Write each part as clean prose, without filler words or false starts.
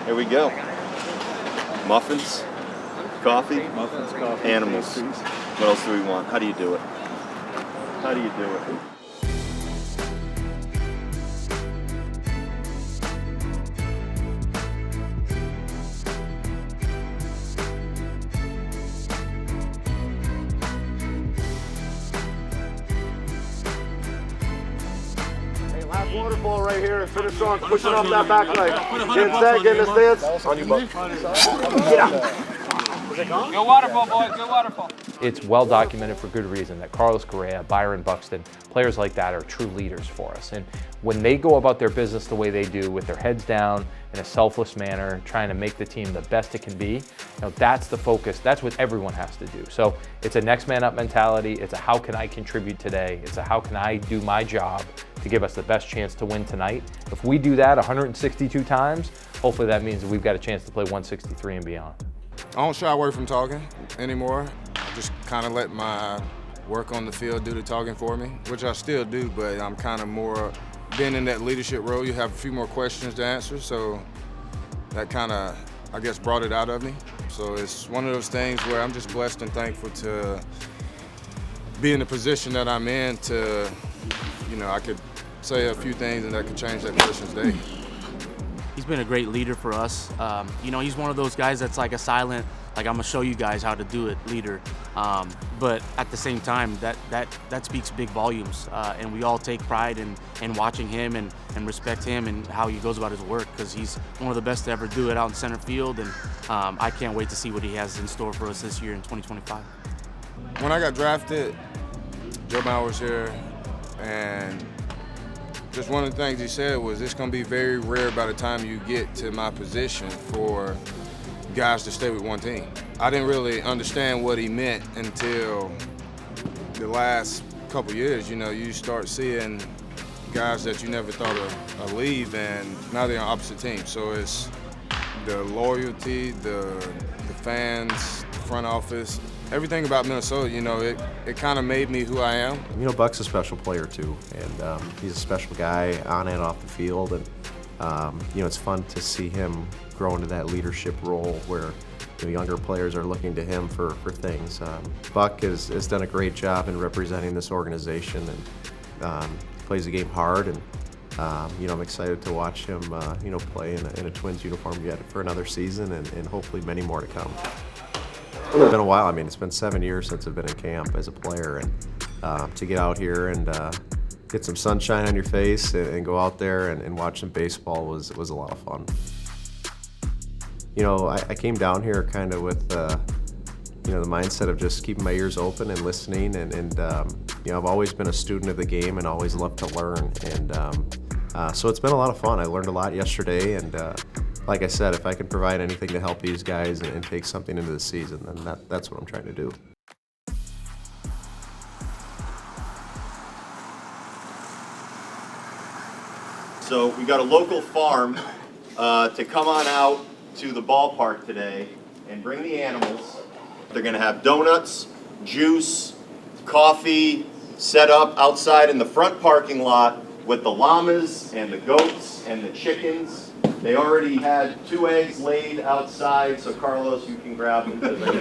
Here we go. Muffins, coffee, animals. What else do we want? How do you do it? How do you do it? Waterfall right here. Finish strong. Push it off that back leg. Get set. Get in the stance. On you, Buck. Get out. Go waterfall, boys. Go waterfall. It's well documented for good reason that Carlos Correa, Byron, Buxton, players like that are true leaders for us. And when they go about their business the way they do, with their heads down in a selfless manner, trying to make the team the best it can be, that's the focus. That's what everyone has to do. So it's a next man up mentality. It's a how can I contribute today? It's a how can I do my job to give us the best chance to win tonight. If we do that 162 times, hopefully that means that we've got a chance to play 163 and beyond. I don't shy away from talking anymore. I just kind of let my work on the field do the talking for me, which I still do, but I'm kind of more, being in that leadership role, you have a few more questions to answer, so that kind of, I guess, brought it out of me. So it's one of those things where I'm just blessed and thankful to be in the position that I'm in to, I could say a few things and that could change that person's day. He's been a great leader for us. He's one of those guys that's like a silent, like I'm gonna show you guys how to do it leader. But at the same time, that speaks big volumes. And we all take pride in watching him and respect him and how he goes about his work, because he's one of the best to ever do it out in center field. And I can't wait to see what he has in store for us this year in 2025. When I got drafted, Joe Bauer was here, and just one of the things he said was it's going to be very rare by the time you get to my position for guys to stay with one team. I didn't really understand what he meant until the last couple years. You start seeing guys that you never thought of leave, and now they're on opposite teams. So it's the loyalty, the fans, the front office, everything about Minnesota, it kind of made me who I am. Buck's a special player too, and he's a special guy on and off the field, and it's fun to see him grow into that leadership role where younger players are looking to him for things. Buck has done a great job in representing this organization, and plays the game hard, and I'm excited to watch him play in a Twins uniform yet for another season, and hopefully many more to come. It's been a while. It's been 7 years since I've been in camp as a player, and to get out here and get some sunshine on your face and go out there and watch some baseball was a lot of fun. I came down here kind of with the mindset of just keeping my ears open and listening, and I've always been a student of the game and always loved to learn, and so it's been a lot of fun. I learned a lot yesterday, and like I said, if I can provide anything to help these guys and take something into the season, then that's what I'm trying to do. So we got a local farm to come on out to the ballpark today and bring the animals. They're going to have donuts, juice, coffee set up outside in the front parking lot with the llamas and the goats and the chickens. They already had 2 eggs laid outside, so Carlos, you can grab them because I know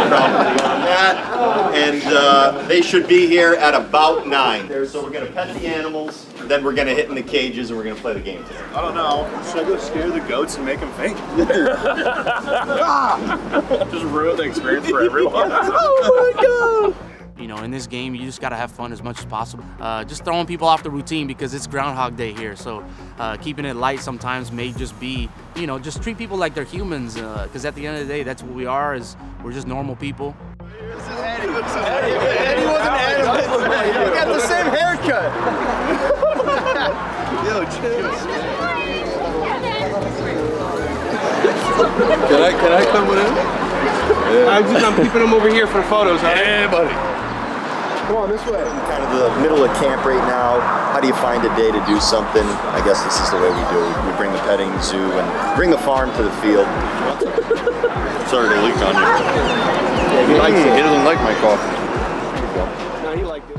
probably on that. And they should be here at about 9. So we're going to pet the animals, then we're going to hit in the cages, and we're going to play the game today. I don't know. Should I go scare the goats and make them faint? Just ruin the experience for everyone. Oh my God! In this game, you just got to have fun as much as possible. Just throwing people off the routine because it's Groundhog Day here. So keeping it light sometimes may just be, just treat people like they're humans. Because at the end of the day, that's what we are. We're just normal people. This is Eddie. Eddie was an animal. You got the same haircut. Yo, chill. Can I come with him? Yeah. I'm keeping him over here for the photos. Hey, buddy. Come on, this way. Kind of the middle of camp right now. How do you find a day to do something? I guess this is the way we do it. We bring the petting zoo and bring the farm to the field. Sorry to leak on you. Yeah, he doesn't like my coffee. No, he liked it.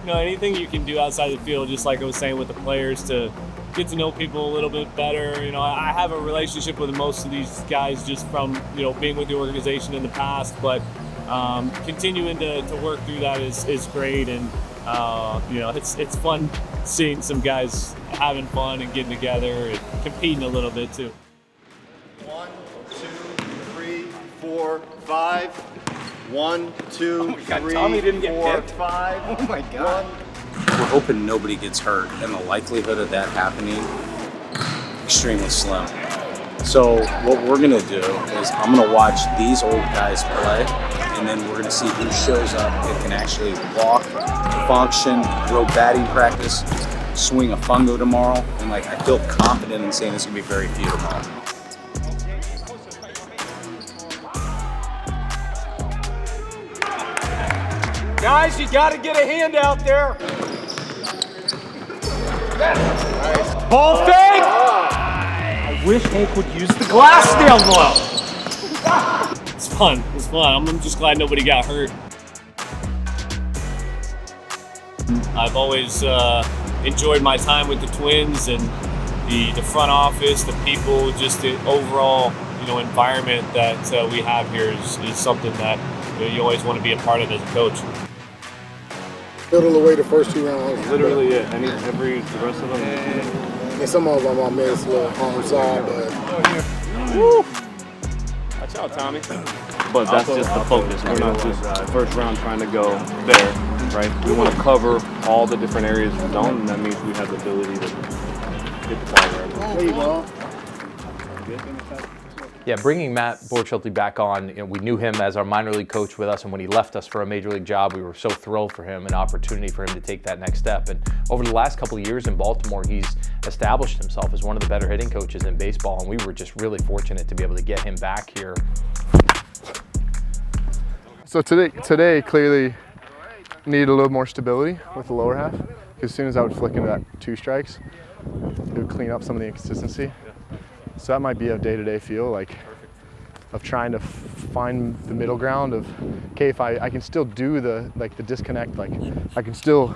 Anything you can do outside the field, just like I was saying with the players, to get to know people a little bit better. You know, I have a relationship with most of these guys just from, you know, being with the organization in the past, but continuing to work through that is great. And you know, it's fun seeing some guys having fun and getting together and competing a little bit too. 1, 2, 3, 4, 5. 1, 2, 3, Tommy didn't get 4, picked. 5. Oh my God. We're hoping nobody gets hurt, and the likelihood of that happening extremely slim. So what we're gonna do is I'm gonna watch these old guys play, and then we're gonna see who shows up and can actually walk, function, throw batting practice, swing a fungo tomorrow, and like I feel confident in saying there's gonna be very few tomorrow. Guys, you got to get a hand out there. Ball fake. I wish Hank would use the glass down low. It's fun. It's fun. I'm just glad nobody got hurt. I've always enjoyed my time with the Twins and the front office, the people, just the overall, you know, environment that we have here is something that, you know, you always want to be a part of as a coach. Fiddle away the first 2 rounds. Literally it. I mean, the rest of them. And some of them I missed a little onside, but. Woo! Watch out, Tommy. But that's just the focus. We're not just first round trying to go there, right? We want to cover all the different areas of the zone, and that means we have the ability to get the ball wherever. There you go. Yeah, bringing Matt Borchelti back on, you know, we knew him as our minor league coach with us, and when he left us for a major league job, we were so thrilled for him, an opportunity for him to take that next step. And over the last couple of years in Baltimore, he's established himself as one of the better hitting coaches in baseball, and we were just really fortunate to be able to get him back here. So today clearly needed a little more stability with the lower half. As soon as I would flick into that 2 strikes, it would clean up some of the inconsistency. So that might be a day-to-day feel, like, of trying to find the middle ground of, okay, if I can still do the disconnect, like I can still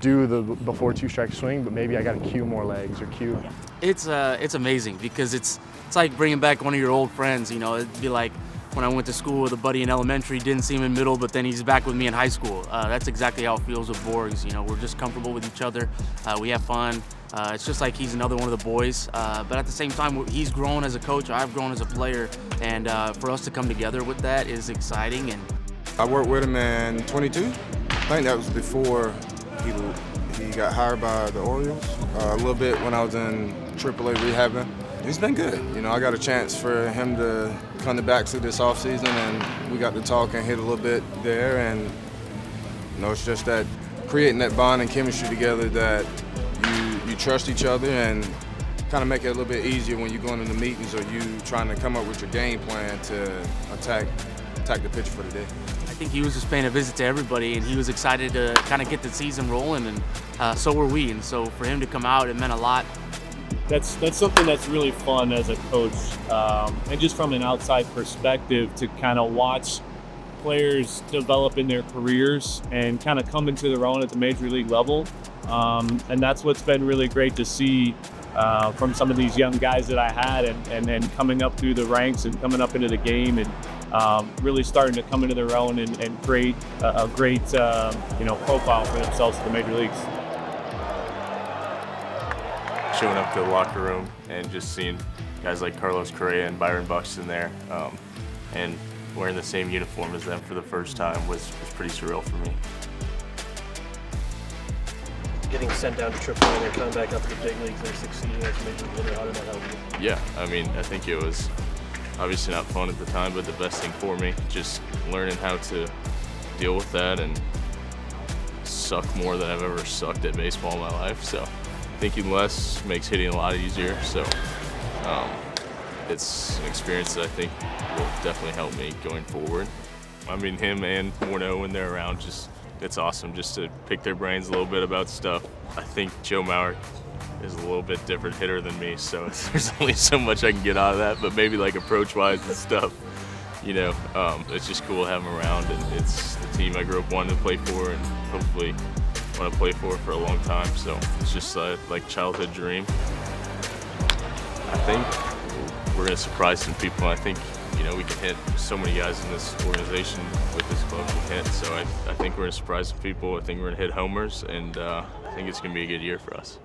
do the before 2 strike swing, but maybe I got to cue more legs or cue. It's amazing because it's like bringing back one of your old friends. You know, it'd be like when I went to school with a buddy in elementary, didn't see him in middle, but then he's back with me in high school. That's exactly how it feels with Borgs. You know, we're just comfortable with each other. We have fun. It's just like he's another one of the boys. But at the same time, he's grown as a coach, I've grown as a player, and for us to come together with that is exciting. And I worked with him in 22. I think that was before he got hired by the Orioles. A little bit when I was in AAA rehabbing. He's been good. You know, I got a chance for him to come to Baxter this offseason, and we got to talk and hit a little bit there. And you know, it's just that creating that bond and chemistry together that you trust each other and kind of make it a little bit easier when you're going into meetings or you trying to come up with your game plan to attack the pitch for the day. I think he was just paying a visit to everybody, and he was excited to kind of get the season rolling, and so were we. And so for him to come out, it meant a lot. That's something that's really fun as a coach, and just from an outside perspective to kind of watch players develop in their careers and kind of come into their own at the major league level. And that's what's been really great to see from some of these young guys that I had, and coming up through the ranks and coming up into the game, and really starting to come into their own and create a great profile for themselves in the major leagues. Showing up to the locker room and just seeing guys like Carlos Correa and Byron Buxton there, and wearing the same uniform as them for the first time was pretty surreal for me. Getting sent down to AAA and then coming back up to the big leagues and succeeding as a major league hitter, how did that help you? Yeah, I mean, I think it was obviously not fun at the time, but the best thing for me, just learning how to deal with that and suck more than I've ever sucked at baseball in my life. So thinking less makes hitting a lot easier. So it's an experience that I think will definitely help me going forward. I mean, him and Wallner, when they're around, it's awesome just to pick their brains a little bit about stuff. I think Joe Mauer is a little bit different hitter than me, so there's only so much I can get out of that, but maybe like approach-wise and stuff, you know, it's just cool to have him around, and it's the team I grew up wanting to play for and hopefully want to play for a long time, so it's just like childhood dream. think we're going to surprise some people. I think, you know, we can hit so many guys in this organization with this club can hit. So I think we're going to surprise some people. I think we're going to hit homers, and I think it's going to be a good year for us.